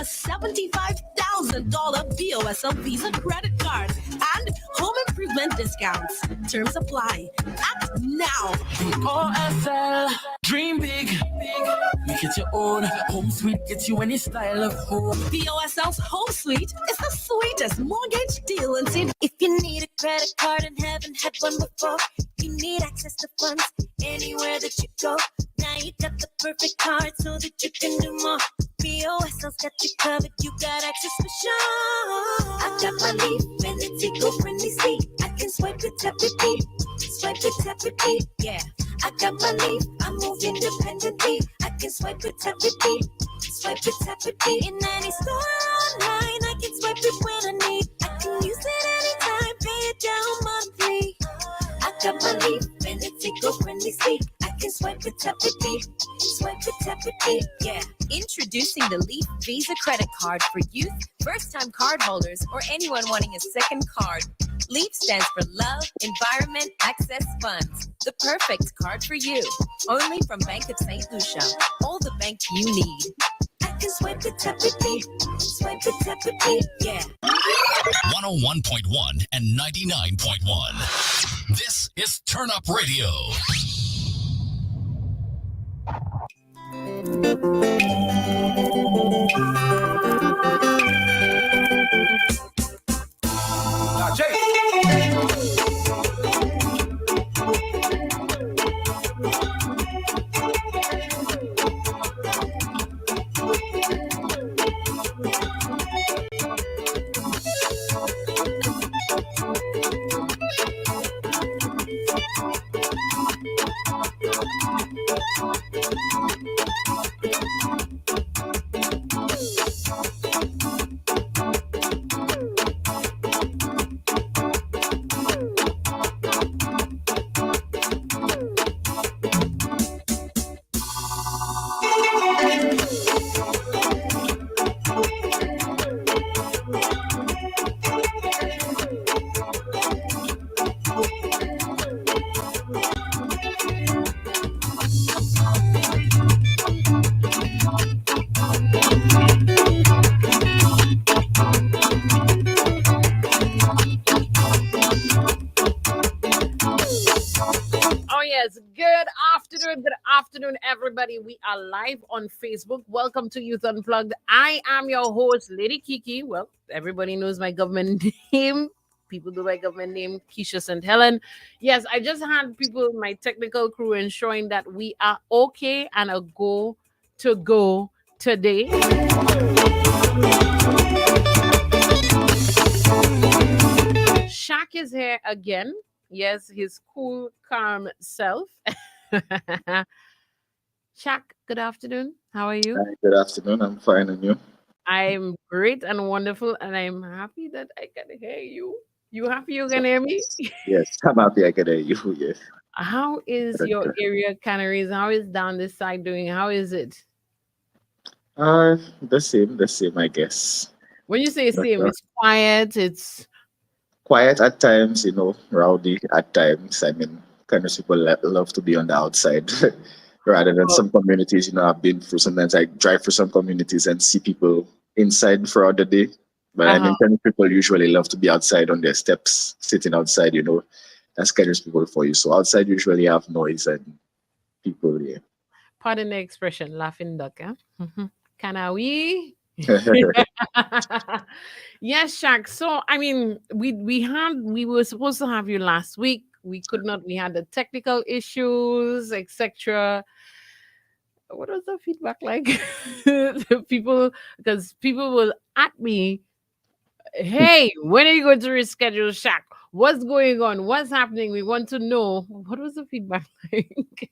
$75,000 BOSL Visa credit card and home improvement discounts. Terms apply. Act now. BOSL. Dream big. Make it your own. Home Sweet gets you any style of home. BOSL's Home Suite is the sweetest mortgage deal in city. If you need a credit card and haven't had one before, you need access to funds anywhere that you go. Now you got the perfect card so that you can do more. BOSL's got you covered, you got access for sure. I got my Leaf and it's eco-friendly seat. I can swipe it, tap repeat. Swipe it, tap repeat. Yeah, I got my Leaf, I move independently. I can swipe it, tap repeat. Swipe it, tap repeat. In any store online, I can swipe it when I need. I can use it anytime, pay it down monthly. I got my Leaf and it's eco-friendly seat. I can swipe it, tap repeat. Swipe it, tap repeat. Yeah. Introducing the Leaf Visa credit card for youth, first-time card holders, or anyone wanting a second card. Leaf stands for Love, Environment, Access Funds. The perfect card for you. Only from Bank of St. Lucia. All the bank you need. I can swipe it, tap repeat. Swipe it, tap repeat. Yeah. 101.1 and 99.1. This is Turn Up Radio. Everybody, we are live on Facebook. Welcome to Youth Unplugged. I am your host, Lady Kiki. Well, everybody knows my government name. People do my government name, Keisha St. Helen. Yes, I just had people, my technical crew, ensuring that we are okay and a go to go today. Shaq is here again. Yes, his cool, calm self. Shaq, good afternoon. How are you? Hi, good afternoon. I'm fine, and you? I'm great and wonderful, and I'm happy that I can hear you. You happy you can hear me? Yes, I'm happy I can hear you. Yes. How is your area, Canaries? How is down this side doing? How is it? The same, I guess. When you say same, it's quiet. It's quiet at times, rowdy at times. I mean, kind of people love to be on the outside. Rather than some communities, I've been through, sometimes I drive through some communities and see people inside throughout the day. But I mean, kind of people usually love to be outside on their steps, sitting outside, that's kind of people for you. So outside usually have noise and people, yeah. Pardon the expression, laughing duck, huh? Can we? Yes, Shaq. So, I mean, we were supposed to have you last week. We could not. We had the technical issues, etc. What was the feedback like? Because people will at me, hey, when are you going to reschedule Shaq? What's going on? What's happening? We want to know. What was the feedback like?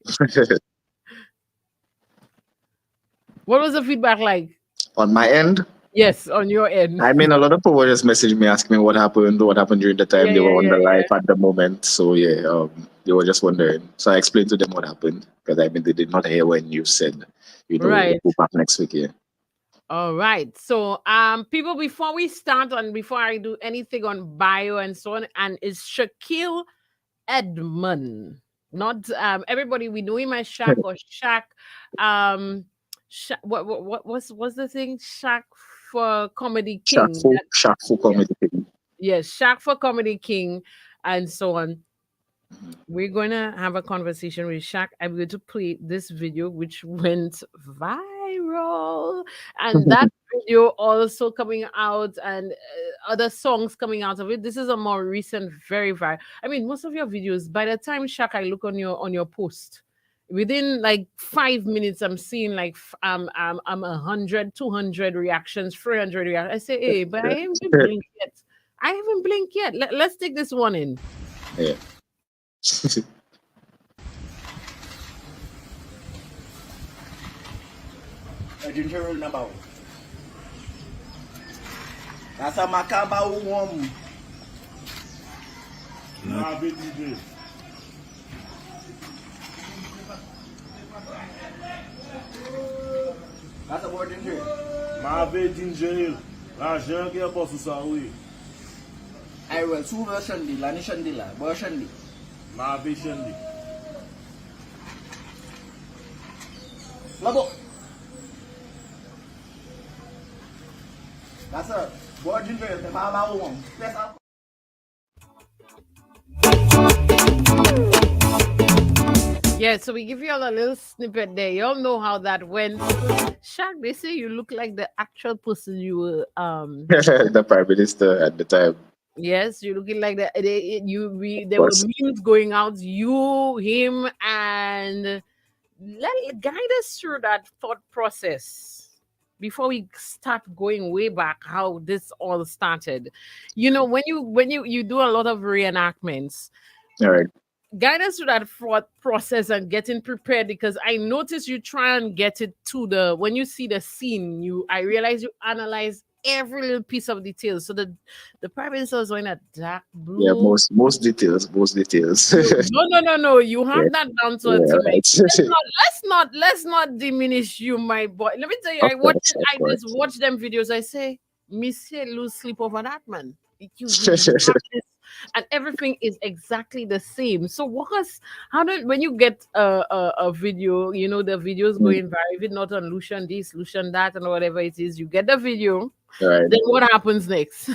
What was the feedback like? On my end? Yes, on your end. I mean, a lot of people just messaging me, asking me what happened during the time they were on the live at the moment. So, they were just wondering. So I explained to them what happened, because I mean, they did not hear when you said, right. We'll go back next week, yeah. All right. So, people, before we start and before I do anything on bio and so on, and it's Shaquille Edmund, not everybody. We know him as Shaq or Shaq. What was the thing? Shaq for Comedy King. Shaq for Comedy King. Yes, Shaq for Comedy King, and so on. We're going to have a conversation with Shaq. I'm going to play this video, which went viral. And that video also coming out, and other songs coming out of it. This is a more recent, very viral. I mean, most of your videos, by the time, Shaq, I look on your post, within like 5 minutes, I'm seeing like I'm 100, 200 reactions, 300 reactions. I say, hey, but I haven't blinked yet. I haven't blinked yet. Let's take this one in. Yeah. Ginger roll number. That's a macaba woman. Nah, big DJ. That's a word ginger. Ma ve ginger. La jen ki apos ou sa oui. I will sous version di la ni shandi la version di. Ma ve shendi. Labo. That's a word ginger. The macaba woman. That's up. Yeah, so we give you all a little snippet there. You all know how that went. Shaq, they say you look like the actual person you were. The Prime Minister at the time. Yes, you're looking like that. There were memes going out. You, him, and guide us through that thought process before we start going way back. How this all started. You know, when you do a lot of reenactments. All right. Guide us through that thought process and getting prepared, because I notice you try and get it to when you see the scene, I realize you analyze every little piece of details. So the Prime Minister was wearing a dark blue. Yeah, most details. No. You have that down to a T. Right. Let's not diminish you, my boy. Let me tell you, I just watch them videos. I say, Monsieur, lose sleep over that man. You and everything is exactly the same. So when you get a video, you know, the videos going viral, if it's not on Lucian this, Lucian that, and whatever it is, you get the video. Right. Then what happens next?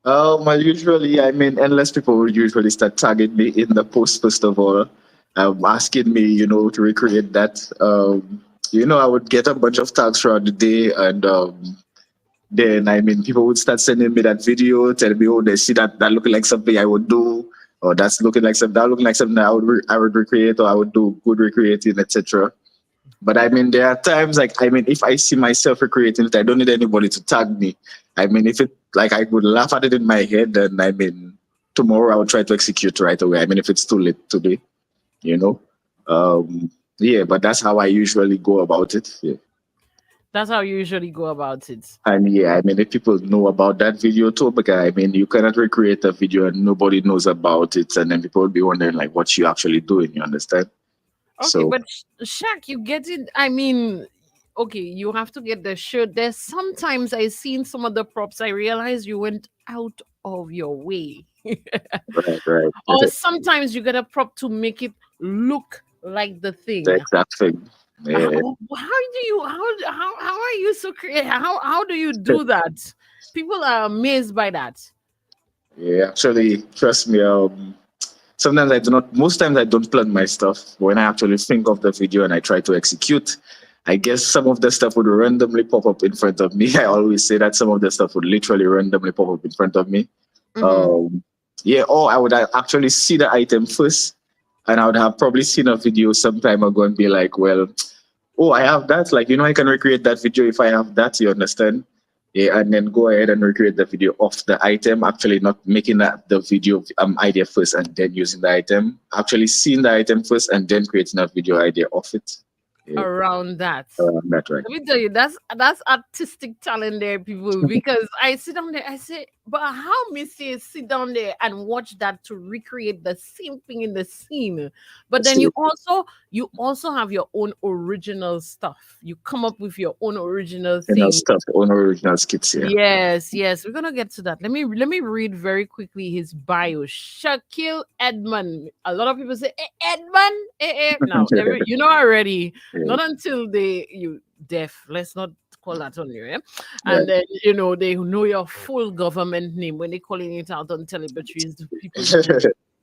Usually, unless people will usually start tagging me in the post, first of all, asking me, to recreate that. I would get a bunch of tags throughout the day, and then people would start sending me that video, telling me, oh, they see that looking like something I would do, or that's looking like something that I would recreate, or I would do good recreating, etc. But there are times if I see myself recreating it, I don't need anybody to tag me. If it I would laugh at it in my head, then tomorrow I would try to execute right away. If it's too late today, but that's how I usually go about it. Yeah. That's how you usually go about it. And if people know about that video too, because you cannot recreate a video and nobody knows about it, and then people will be wondering what you actually doing. You understand? Okay, but Shaq, you get it. Okay, you have to get the shirt. There's sometimes I seen some of the props. I realize you went out of your way. Right. Or sometimes you get a prop to make it look like the thing. The exact thing. Yeah. How are you so creative? How do you do that? People are amazed by that. Yeah, actually, trust me. Sometimes most times I don't plan my stuff. When I actually think of the video and I try to execute, I guess some of the stuff would randomly pop up in front of me. I always say that some of the stuff would literally randomly pop up in front of me. Mm-hmm. Or I would actually see the item first, and I would have probably seen a video some time ago and be like, well, oh, I have that. I can recreate that video if I have that, you understand? Yeah, and then go ahead and recreate the video of the item, actually not making the video idea first and then using the item. Actually seeing the item first and then creating a video idea of it. Yeah. Around that. Right. Let me tell you, that's artistic talent there, people. Because I sit down there, I say, but how Missy sit down there and watch that to recreate the same thing in the scene? But then you also have your own original stuff. You come up with your own original thing. Own original skits. Yeah. Yes. We're gonna get to that. Let me read very quickly his bio. Shaquille Edmund. A lot of people say Edmund. Now you know already. Yeah. Not until you deaf. Let's not call that on you, eh? Yeah. And then they know your full government name when they calling it out on telemetries. The people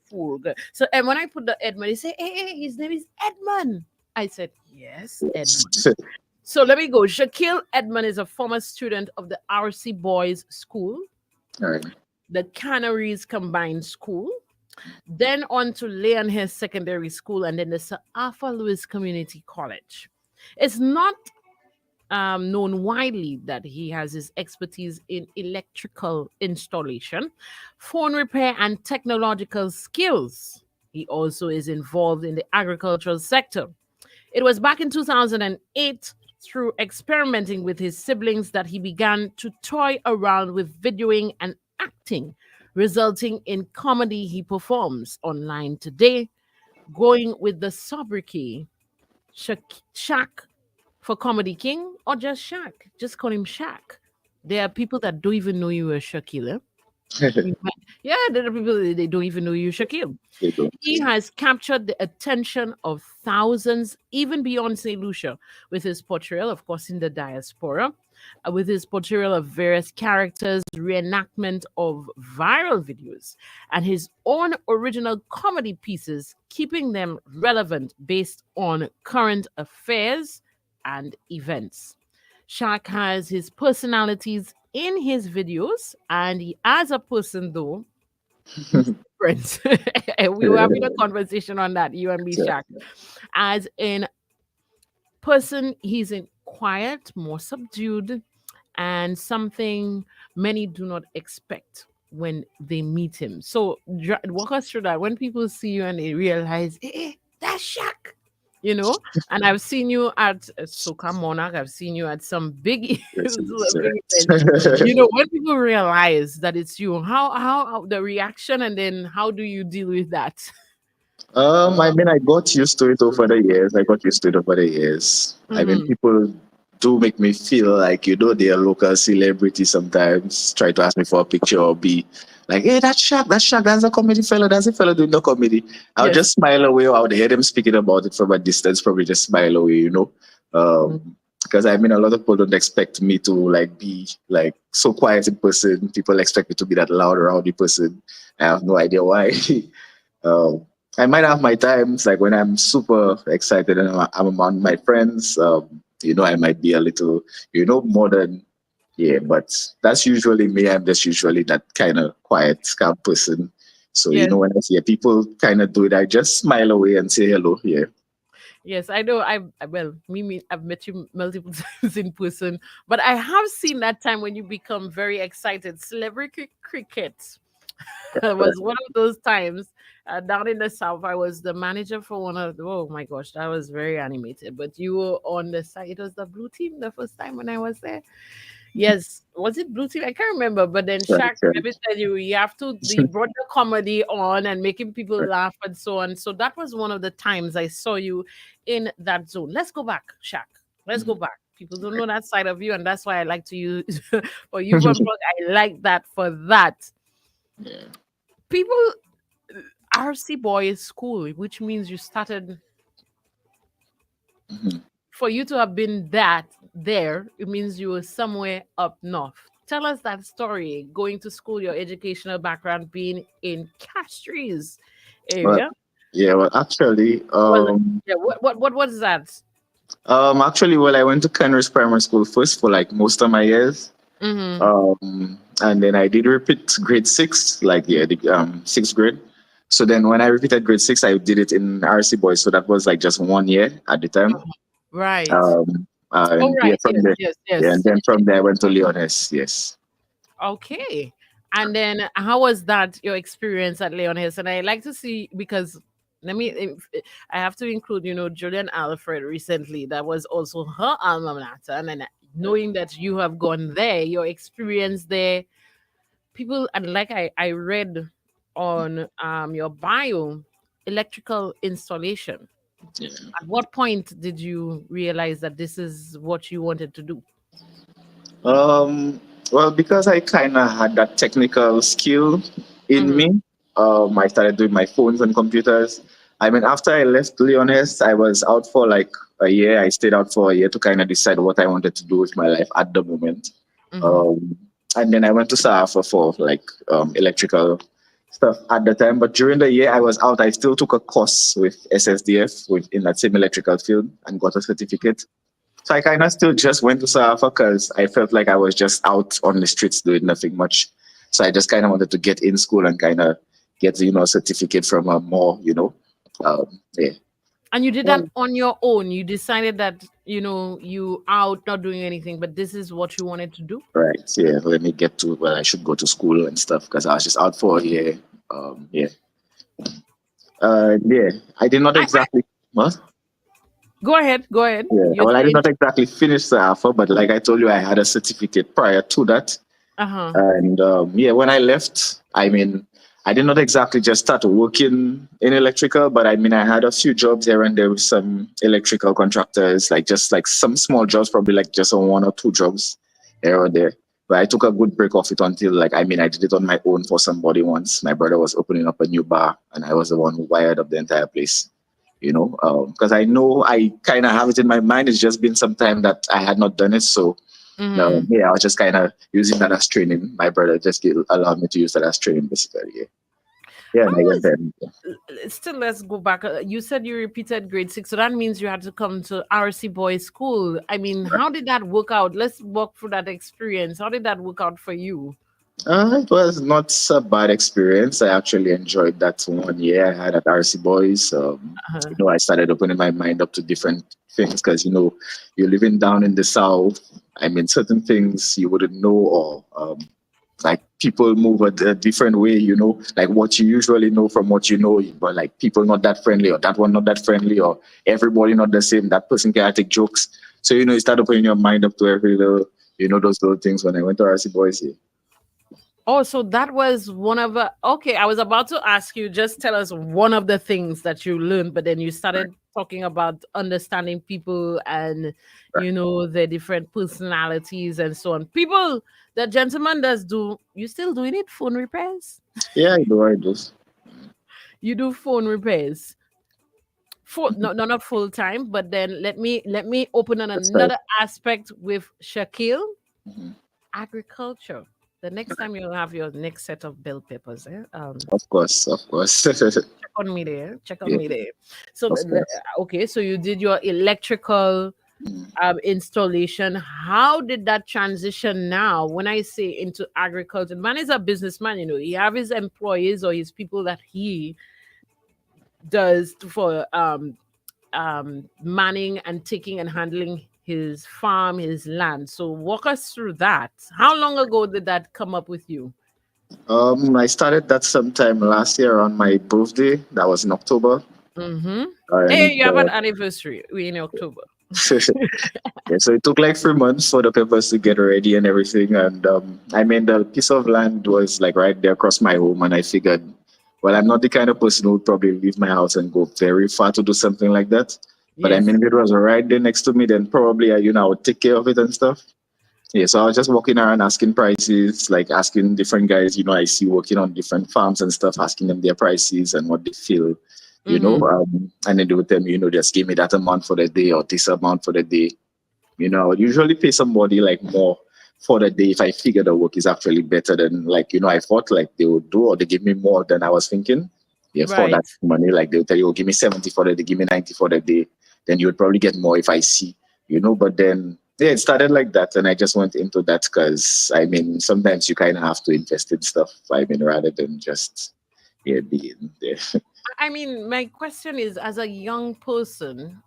full. So and when I put the Edmund, they say, hey, his name is Edmund. I said, yes, Edmund. So let me go. Shaquille Edmund is a former student of the RC Boys School, All right. the Canaries Combined School, then on to Leonhurst Secondary School, and then the Sir Arthur Lewis Community College. It's not known widely that he has his expertise in electrical installation, phone repair, and technological skills. He also is involved in the agricultural sector. It was back in 2008, through experimenting with his siblings, that he began to toy around with videoing and acting, resulting in comedy he performs online today, going with the sobriquet Shaq for Comedy King, or just Shaq. Just call him Shaq. There are people that don't even know you were Shaquille. Yeah, there are people they don't even know you, Shaquille. He has captured the attention of thousands, even beyond St. Lucia, with his portrayal, of course, in the diaspora, with his portrayal of various characters, reenactment of viral videos, and his own original comedy pieces, keeping them relevant based on current affairs and events. Shaq has his personalities in his videos, and he, as a person, though, he's different. We were having a conversation on that, you and me, Shaq. As in person, he's in quiet, more subdued, and something many do not expect when they meet him. So walk us through that. When people see you and they realize, hey, that's Shaq. And I've seen you at Soca Monarch. I've seen you at some big, events. When people realize that it's you, how the reaction, and then how do you deal with that? I mean, I got used to it over the years. I mean, people do make me feel like, they're local celebrity sometimes, try to ask me for a picture or be like, hey, that's Shaq, that's a comedy fellow, that's a fellow doing the comedy. I'll just smile away, or I would hear them speaking about it from a distance, probably just smile away, because I mean, a lot of people don't expect me to be so quiet in person. People expect me to be that loud, rowdy person. I have no idea why. I might have my times, like when I'm super excited and I'm among my friends. I might be a little, more than, but that's usually me. I'm just usually that kind of quiet, calm person. So, when I see people kind of do it, I just smile away and say hello. Yeah. Yes, I know. I've met you multiple times in person, but I have seen that time when you become very excited. Celebrity cricket was one of those times. Down in the South, I was the manager for one of oh my gosh, that was very animated. But you were on the side. It was the blue team the first time when I was there. Yes, was it blue team? I can't remember. But then Shaq maybe said you have to brought the comedy on and making people laugh and so on. So that was one of the times I saw you in that zone. Let's go back, Shaq. Let's go back. People don't know that side of you, and that's why I like to use for you. I like that for that. Yeah. People. RC Boys School, which means you started. For you to have been there, it means you were somewhere up north. Tell us that story. Going to school, your educational background being in Castries area. Actually, what was that? Actually, I went to Canaries Primary School first for most of my years. And then I did repeat grade 6, the 6th grade. So then when I repeated grade 6, I did it in RC Boys. So that was just 1 year at the time. Right. Yes. And then from there I went to Leonhurst. Yes. Okay. And then how was that, your experience at Leonhurst? And I like to see, because I have to include, Julian Alfred recently. That was also her alma mater. And then knowing that you have gone there, your experience there, people, and like I read on your bio, electrical installation. Yeah. At what point did you realize that this is what you wanted to do? Well, because I kind of had that technical skill in me, I started doing my phones and computers. I mean, after I left Leones, I was out for like a year. I stayed out for a year to kind of decide what I wanted to do with my life at the moment. Um, and then I went to Safa for like electrical stuff at the time. But during the year I was out, I still took a course with SSDF in that same electrical field and got a certificate. So I kind of still just went to Safa because I felt like I was just out on the streets doing nothing much. So I just kind of wanted to get in school and kind of get, a certificate from a more, yeah. And you did that on your own. You decided that, you out not doing anything, but this is what you wanted to do. Right. Yeah. Let me get to where I should go to school and stuff because I was just out for a year. Yeah. Yeah. I did not exactly. What? Go ahead. Yeah. You're Well, I did saying- not exactly finish the alpha, but like I told you, I had a certificate prior to that. Uh-huh. And yeah, when I left, I mean, I did not exactly just start working in electrical, but I mean, I had a few jobs here and there with some electrical contractors, like just like some small jobs, probably like just on 1 or 2 jobs here or there. But I took a good break off it until like, I mean, I did it on my own for somebody once. My brother was opening up a new bar and I was the one who wired up the entire place, because I know I kind of have it in my mind. It's just been some time that I had not done it. So yeah, I was just kind of using that as training. My brother just allowed me to use that as training, basically. Yeah. And I went there. Still, let's go back. You said you repeated grade 6, so that means you had to come to RC Boys School. I mean, how did that work out? Let's walk through that experience. How did that work out for you? It was not a bad experience. I actually enjoyed that 1 year I had at RC Boys. I started opening my mind up to different things because, you're living down in the South. I mean, certain things you wouldn't know, or like people move a different way, like what you usually know from what you know, but like people not that friendly, or that one not that friendly, or everybody not the same. That person can take jokes. So, you start opening your mind up to every little, those little things when I went to RC Boys here. Oh, so that was one of the... Okay, I was about to ask you, just tell us one of the things that you learned, but then you started talking about understanding people and, their different personalities and so on. People, the gentleman does do... You still doing it? Phone repairs? Yeah, I do. You do phone repairs. No, not full time, but then let me open on another aspect with Shaquille. Agriculture. The next time you'll have your next set of bell peppers, Of course. check on me there. So okay, so you did your electrical installation. How did that transition now? When I say into agriculture, man is a businessman, he have his employees or his people that he does for manning and taking and handling his farm, his land. So walk us through that. How long ago did that come up with you? I started that sometime last year on my birthday. That was in October. Hey, you have an anniversary. We're in October. Yeah, so it took like 3 months for the peppers to get ready and everything. And I mean, the piece of land was like right there across my home. And I figured, well, I'm not the kind of person who would probably leave my house and go very far to do something like that. But I mean, if it was right there next to me, then probably, I would take care of it and stuff. Yeah, so I was just walking around asking prices, like asking different guys, I see working on different farms and stuff, asking them their prices and what they feel, and then they would tell me, just give me that amount for the day or this amount for the day. I would usually pay somebody like more for the day if I figure the work is actually better than like, I thought like they would do, or they give me more than I was thinking. Yeah, for that money, like they'll tell you, give me 70 for the day, give me 90 for the day. Then you would probably get more if I see, but then, yeah, it started like that. And I just went into that because, I mean, sometimes you kind of have to invest in stuff, I mean, rather than just, being there. I mean, my question is, as a young person,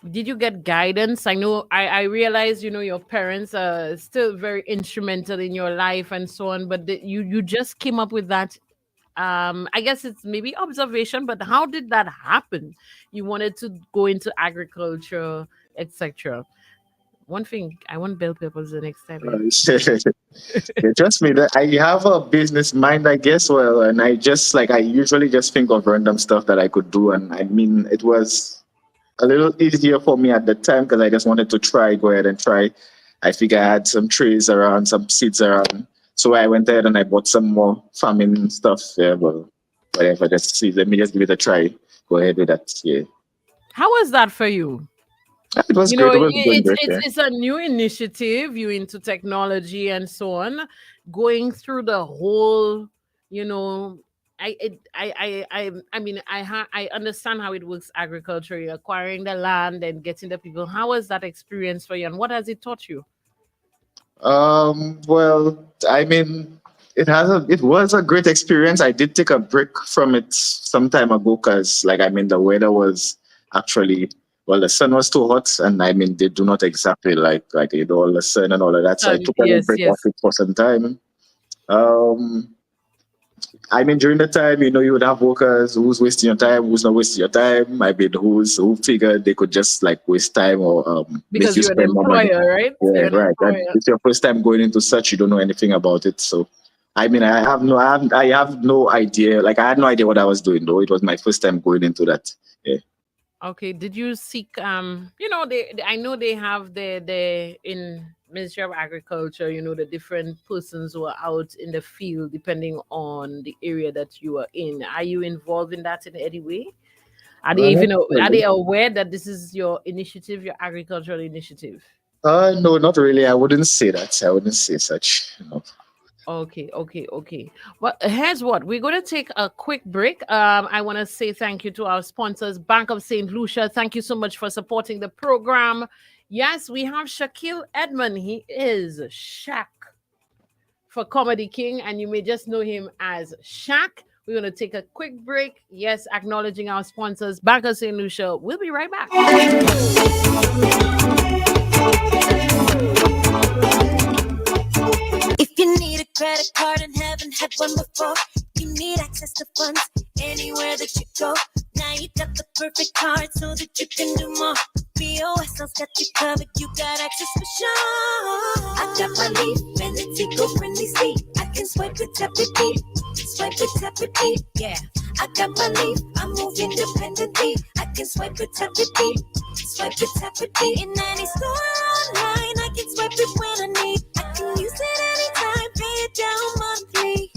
did you get guidance? I know, I realize, your parents are still very instrumental in your life and so on, but you just came up with that. I guess it's maybe observation, but how did that happen? You wanted to go into agriculture, etc. One thing, I want bell peppers the next time. Yeah, trust me, that I have a business mind, I guess. Well, and I usually just think of random stuff that I could do. And I mean, it was a little easier for me at the time because I just wanted to go ahead and try. I think I had some trees around, some seeds around. So I went ahead and I bought some more farming stuff. Yeah, well, whatever. Just see, let me just give it a try. Go ahead with that. Yeah. How was that for you? It was You know, great. It was going great. Yeah. it's a new initiative. You into technology and so on, going through the whole, you know, I mean, I understand how it works agriculture, acquiring the land and getting the people. How was that experience for you, and what has it taught you? Well, I mean, it was a great experience. I did take a break from it some time ago because, like, I mean, the weather was actually, well, the sun was too hot, and I mean, they do not exactly like all the sun and all of that. So I took a little Yes, break off yes. it for some time. Um, I mean, during the time, you would have workers who's wasting your time, who's not wasting your time. I mean, who figured they could just like waste time or make Because you you're an spend more money. employer, right? Yeah, You're an right. And employer. it's your first time going into such, you don't know anything about it. So, I mean, I have no idea. Like, I had no idea what I was doing, though. It was my first time going into that. Yeah. Okay. Did you seek you know, I know they have the in Ministry of Agriculture, you know, the different persons who are out in the field depending on the area that you are in. Are you involved in that in any way? Are they Not even are really. they aware that this is your initiative, your agricultural initiative? No, not really. I wouldn't say that. I wouldn't say such. Okay, okay, okay. Well, here's what we're going to take a quick break. I want to say thank you to our sponsors, Bank of St. Lucia. Thank you so much for supporting the program. Yes, we have Shaquille Edmund. He is Shaq for Comedy King, and you may just know him as Shaq. We're going to take a quick break. Yes, acknowledging our sponsors, Bank of St. Lucia. We'll be right back. If you need a credit card and haven't had one before, you need access to funds anywhere that you go. Now you got the perfect card so that you can do more. BOSL's got you covered, you got access for sure. I got my Leaf and it's eco-friendly speed. I can swipe it, tap it, beep. Swipe it, tap it, beep. Yeah, I got my Leaf, I move independently. I can swipe it, tap it, beep. Swipe it, tap it, beep. In any store online, I can swipe it when I need. I can use it anytime, pay it down monthly.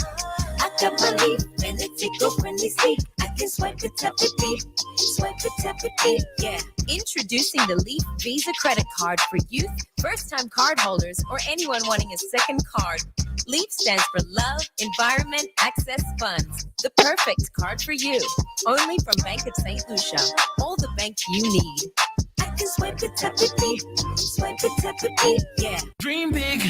I got my Leaf and it's eco-friendly speed. I can swipe it, tap it, beep. Swipe it, tap it, beep. Yeah. Introducing the Leaf Visa credit card for youth, first-time card holders, or anyone wanting a second card. Leaf stands for Love, Environment, Access Funds. The perfect card for you. Only from Bank of St. Lucia. All the bank you need. I can swipe it, tap it, beep. Swipe it, tap it, beep. Yeah. Dream big,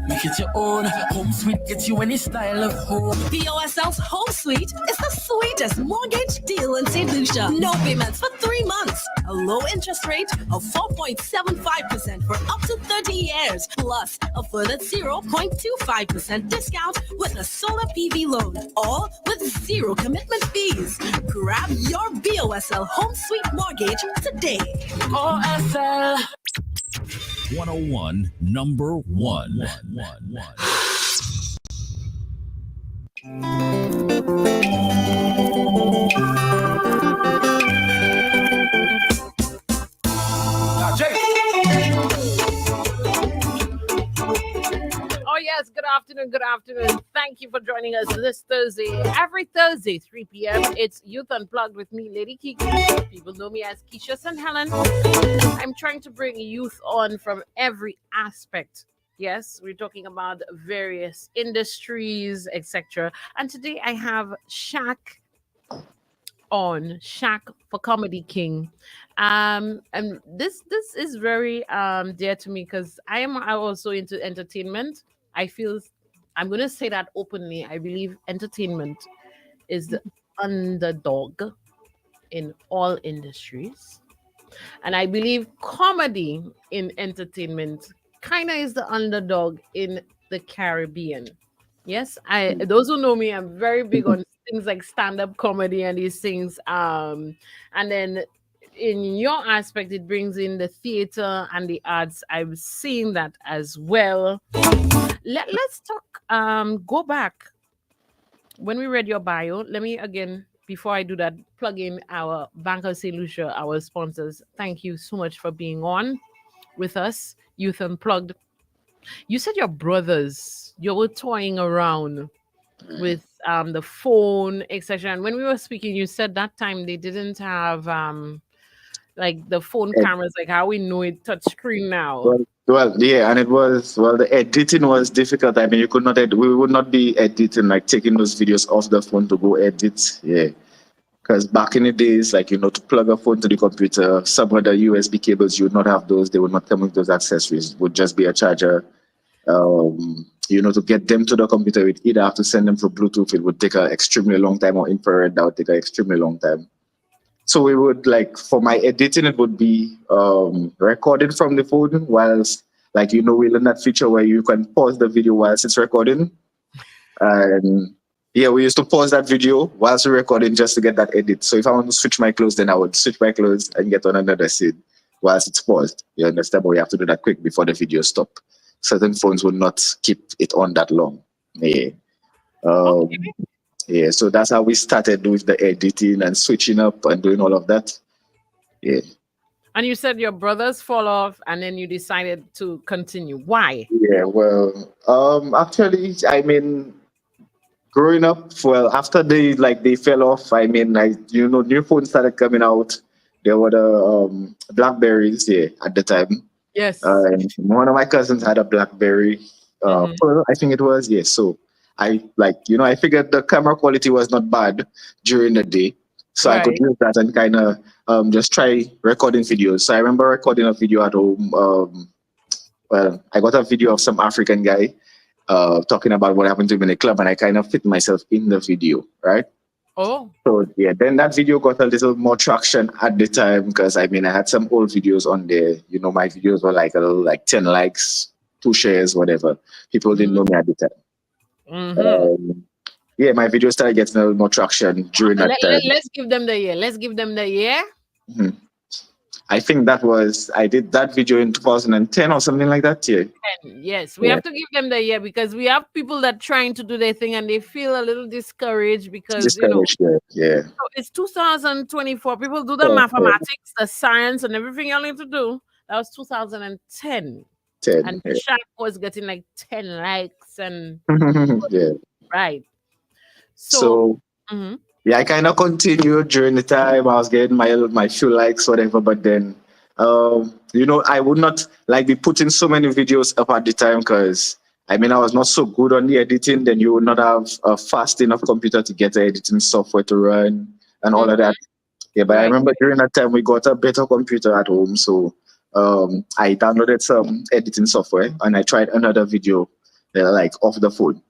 make it your own. Home sweet gets you any style of home. BOSL's Home Suite is the sweetest mortgage deal in St. Lucia. No payments for 3 months. A low interest rate of 4.75% for up to 30 years. Plus a further 0.25% discount with a solar PV loan. All with zero commitment fees. Grab your BOSL Home Suite mortgage today. OSL. 101, number one. Oh, yes. Good afternoon. Good afternoon. Thank you for joining us this Thursday. Every Thursday, 3 p.m., it's Youth Unplugged with me, Lady Kiki. People know me as Keisha and Helen. I'm trying to bring youth on from every aspect. Yes, we're talking about various industries, etc. And today I have Shaq for Comedy King. And this is very dear to me because I'm also into entertainment. I feel I'm gonna say that openly. I believe entertainment is the underdog in all industries. And I believe comedy in entertainment kind of is the underdog in the Caribbean. Yes, I those who know me, I'm very big on things like stand-up comedy and these things. And then in your aspect, it brings in the theater and the arts. I've seen that as well. Let's talk. Go back when we read your bio. Let me again, before I do that, plug in our Bank of St. Lucia, our sponsors. Thank you so much for being on with us, Youth Unplugged. You said your brothers, you were toying around with the phone, etc. And when we were speaking, you said that time they didn't have like the phone cameras, like how we know it touch screen now. Yeah, and it was the editing was difficult. I mean, you could not we would not be editing, like taking those videos off the phone to go edit. Yeah, because back in the days, like to plug a phone to the computer, some of the USB cables you would not have those. They would not come with those accessories. It would just be a charger. To get them to the computer, we'd either have to send them for Bluetooth. It would take an extremely long time, or infrared. That would take an extremely long time. So we would, like, for my editing, it would be recorded from the phone whilst, like, we learned that feature where you can pause the video whilst it's recording. And yeah, we used to pause that video whilst we're recording just to get that edit. So if I want to switch my clothes, then I would switch my clothes and get on another scene whilst it's paused. You understand? But we have to do that quick before the video stop. Certain phones would not keep it on that long. Yeah. Yeah, so that's how we started with the editing and switching up and doing all of that. Yeah. And you said your brothers fall off and then you decided to continue. Why? Yeah, well, actually, I mean, growing up, well, after they fell off, I mean, new phones started coming out. There were the Blackberries, yeah, at the time. Yes. One of my cousins had a Blackberry. I think it was, yeah, so I figured the camera quality was not bad during the day. So I could use that and kind of just try recording videos. So I remember recording a video at home. I got a video of some African guy talking about what happened to him in the club, and I kind of fit myself in the video, right? Oh. So yeah, then that video got a little more traction at the time because I had some old videos on there. My videos were like 10 likes, 2 shares, whatever. People didn't know me at the time. Yeah, my video started getting a little more traction during that time. Let's give them the year. Mm-hmm. I think I did that video in 2010 or something like that. Yeah. Yes, we have to give them the year because we have people that trying to do their thing and they feel a little discouraged because yeah. So it's 2024. People do the mathematics, the science, and everything you need to do. That was 2010. And Shaq was getting like 10 likes and yeah. Right. So yeah, I kind of continued during the time. I was getting my few likes, whatever. But then, I would not be putting so many videos up at the time because I was not so good on the editing. Then you would not have a fast enough computer to get the editing software to run and all of that. Yeah, but I remember during that time we got a better computer at home, so I downloaded some editing software and I tried another video off the phone.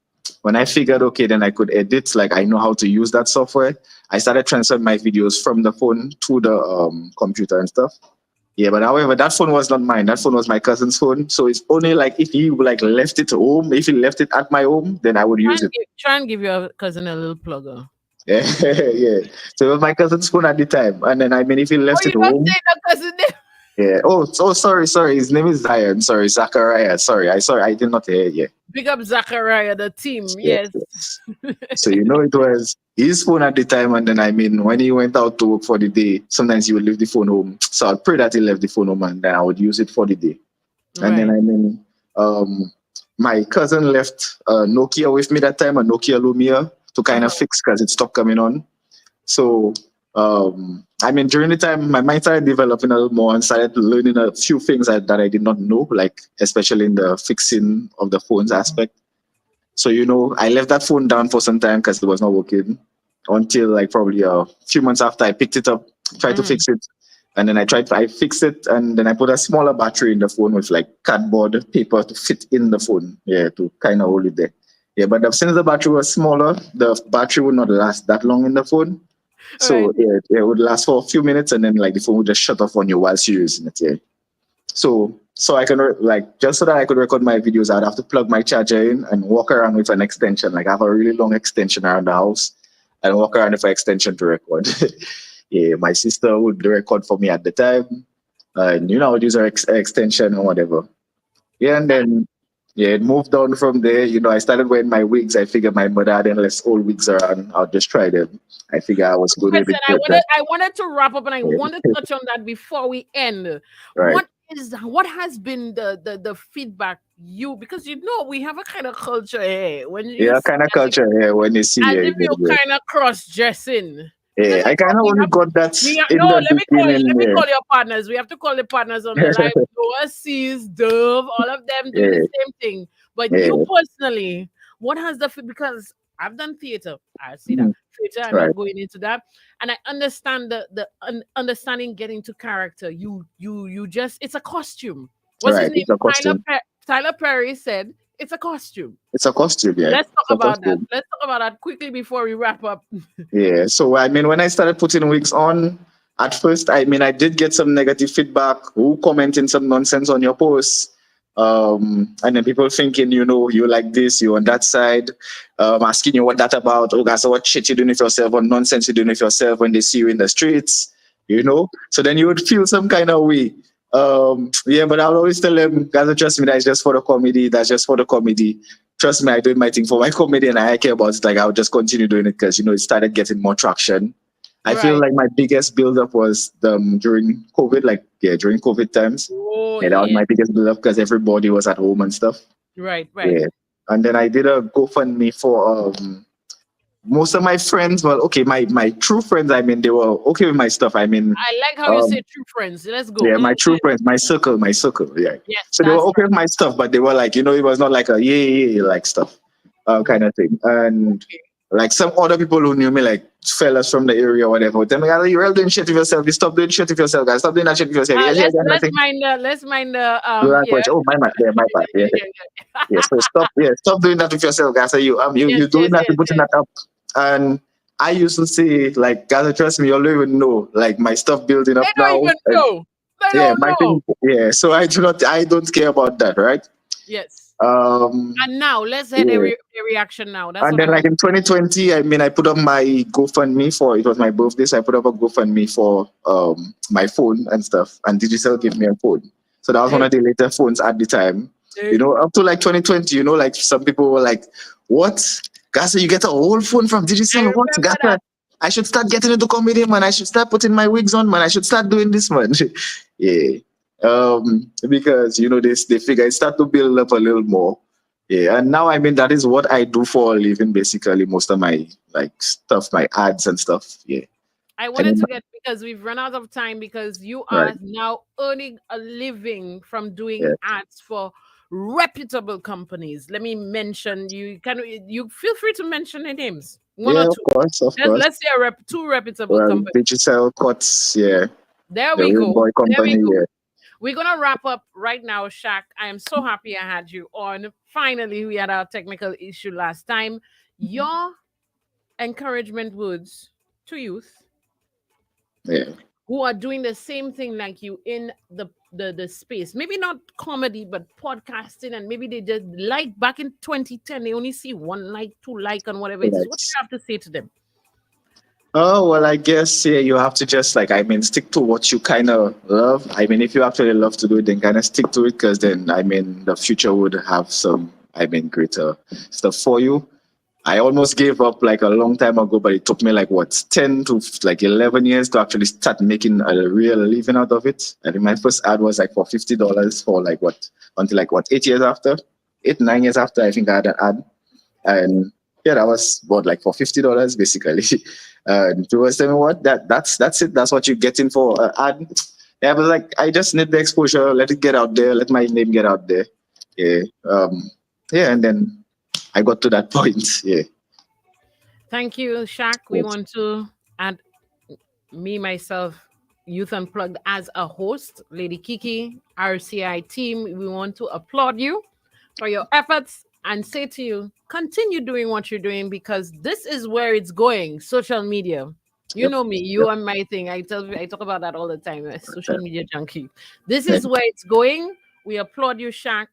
When I figured, okay, then I could edit, I know how to use that software, I started transferring my videos from the phone to the computer and stuff. Yeah, but however, that phone was not mine. That phone was my cousin's phone. So it's only if he left it home, if he left it at my home, then I would use it. Try and give your cousin a little plugger. Yeah, yeah. So it was my cousin's phone at the time. And then, if he left it home. Yeah. Oh, sorry. His name is Zion. Sorry, Zachariah. Sorry, I did not hear. Yeah. Big up Zachariah, the team. Yes. So it was his phone at the time, and then when he went out to work for the day, sometimes he would leave the phone home. So I'd pray that he left the phone home, and then I would use it for the day. And then my cousin left Nokia with me that time, a Nokia Lumia, to kind of fix because it stopped coming on. So. During the time, my mind started developing a little more and started learning a few things that I did not know, especially in the fixing of the phones aspect. So, I left that phone down for some time because it was not working until probably a few months after I picked it up, tried to fix it. And then I fixed it and then I put a smaller battery in the phone with cardboard paper to fit in the phone. Yeah, to kind of hold it there. Yeah, but since the battery was smaller, the battery would not last that long in the phone. So it would last for a few minutes and then the phone would just shut off on you whilst you're using it. Yeah. So I can just so that I could record my videos, I'd have to plug my charger in and walk around with an extension. I have a really long extension around the house and walk around with an extension to record. Yeah, my sister would record for me at the time. And I would use her extension or whatever. Yeah, and then it moved on from there. I started wearing my wigs. I figured my mother had endless old wigs around. I'll just try them. I figured I was good at it. I wanted to wrap up and I wanted to touch on that before we end. Right. What what has been the feedback because we have a kind of culture here when you Yeah, see kind of culture here when you see as yeah, if you're yeah, kind of cross dressing. yeah. Because I I kind thought of only got that in the beginning. let me call your partners. We have to call the partners on the live. Noah sees Dove, all of them doing Yeah, the same thing. But you yeah. personally, what has because I've done theater. I see that Mhm. theater. I'm Right, not going into that, and I understand understanding getting to character. You just it's a costume. What's his right. name? It's a costume. Tyler Perry said it's a costume. It's a costume. Yeah, Let's talk it's a about that. costume. Let's talk about that quickly before we wrap up. Yeah. So I mean, when I started putting wigs on, at first, I mean, I did get some negative feedback. Who commenting some nonsense on your posts? And then people thinking, you like this, you on that side, asking you what that about. Oh, guys, so what shit you doing with yourself? What nonsense you doing with yourself when they see you in the streets? So then you would feel some kind of way. Yeah, but I'll always tell them, guys, trust me, that's just for the comedy. That's just for the comedy. Trust me, I do my thing for my comedy and I care about it. Like, I'll just continue doing it because, it started getting more traction. I feel Right. like my biggest build-up was during COVID, during COVID times. Oh Yeah, that was yeah. my biggest build-up because everybody was at home and stuff. Right. Yeah. And then I did a GoFundMe for most of my friends. Well, okay, my true friends, I mean, they were okay with my stuff. I mean, I like how you say true friends. Let's go. yeah, my true friends, my circle, yeah. Yes, So they were that's okay right. with my stuff, but they were like, it was not like a yeah, like stuff, kind of thing. And like some other people who knew me, like fellas from the area or whatever, would tell me, "Guys, you're all doing shit with yourself. You stop doing shit with yourself, guys. Stop doing that shit with yourself." Yeah, Let's nothing. mind Language. Oh, my bad. Yeah, my bad. Yeah, yeah. So stop doing that with yourself, guys. So you doing that, you putting that up. And I used to say, like, guys, trust me, you don't even know, like, my stuff building up They don't now. even know. They Yeah, don't my know. thing. Yeah, so I don't care about that, right? Yes. Um, And now let's hear yeah. the reaction now. That's And what I then, like want. in 2020, I mean, I put up my GoFundMe for it was my birthday, so I put up a GoFundMe for my phone and stuff. And Digicel gave me a phone, so that was one of the later phones at the time. Up to like 2020, like some people were like, "What, Gasa, you get a whole phone from I Digicel? What, remember Gasa? that. I should start getting into comedy, man. I should start putting my wigs on, man. I should start doing this, man." Yeah. Because they figure it start to build up a little more. Yeah, and now I mean that is what I do for a living, basically. Most of my stuff, my ads and stuff. Yeah. I I wanted mean, to get because we've run out of time because you right. are now earning a living from doing Yeah. ads for reputable companies. Let me mention you feel free to mention the names. One Yeah, or of two. course, of course. Let's say two reputable Well, companies. Digital Cuts, yeah. There The we Real go. Boy There we Company, go. yeah. We're gonna wrap up right now, Shaq. I am so happy I had you on. Finally, we had our technical issue last time. Your encouragement words to youth Yeah. who are doing the same thing like you in the space. Maybe not comedy, but podcasting, and maybe they did like back in 2010, they only see one like, two like, and whatever it is. What do you have to say to them? Oh, well, I guess, yeah, you have to just stick to what you kind of love. I mean, if you actually love to do it, then kind of stick to it because then, I mean, the future would have some, greater stuff for you. I almost gave up like a long time ago, but it took me 10 to 11 years to actually start making a real living out of it. I think my first ad was for $50 for until 8 years after, 9 years after, I think I had an ad. And yeah, that was about for $50 basically. And people was telling me that's it. That's what you're getting for an ad. Yeah, but I just need the exposure. Let it get out there. Let my name get out there. Yeah. Yeah, and then I got to that point. Yeah. Thank you, Shaq. We Yes. want to add me, myself, Youth Unplugged as a host, Lady Kiki, RCI team. We want to applaud you for your efforts and say to you, continue doing what you're doing because this is where it's going. Social media. You Yep. know me, you are my thing. I talk about that all the time. A social media junkie. This Yeah. is where it's going. We applaud you, Shaq.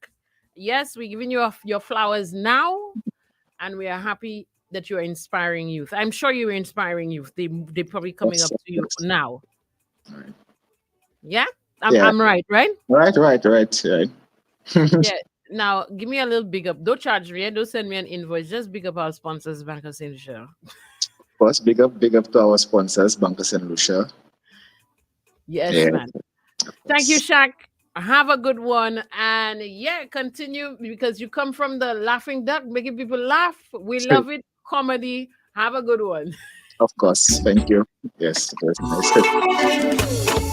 Yes, we're giving you your flowers now, and we are happy that you're inspiring youth. I'm sure you're inspiring youth. They're probably coming Yes, up to you now. Right. Yeah? Yeah. I'm right, right? Right. Yeah. Now, give me a little big up. Don't charge me. Don't send me an invoice. Just big up our sponsors, Banker St. Lucia. Of course, big up to our sponsors, Banker St. Lucia. Yes, Yeah. man. Thank you, Shaq. Have a good one. And yeah, continue because you come from the laughing duck, making people laugh. We love it. Comedy. Have a good one. Of course. Thank you. Yes, it was nice.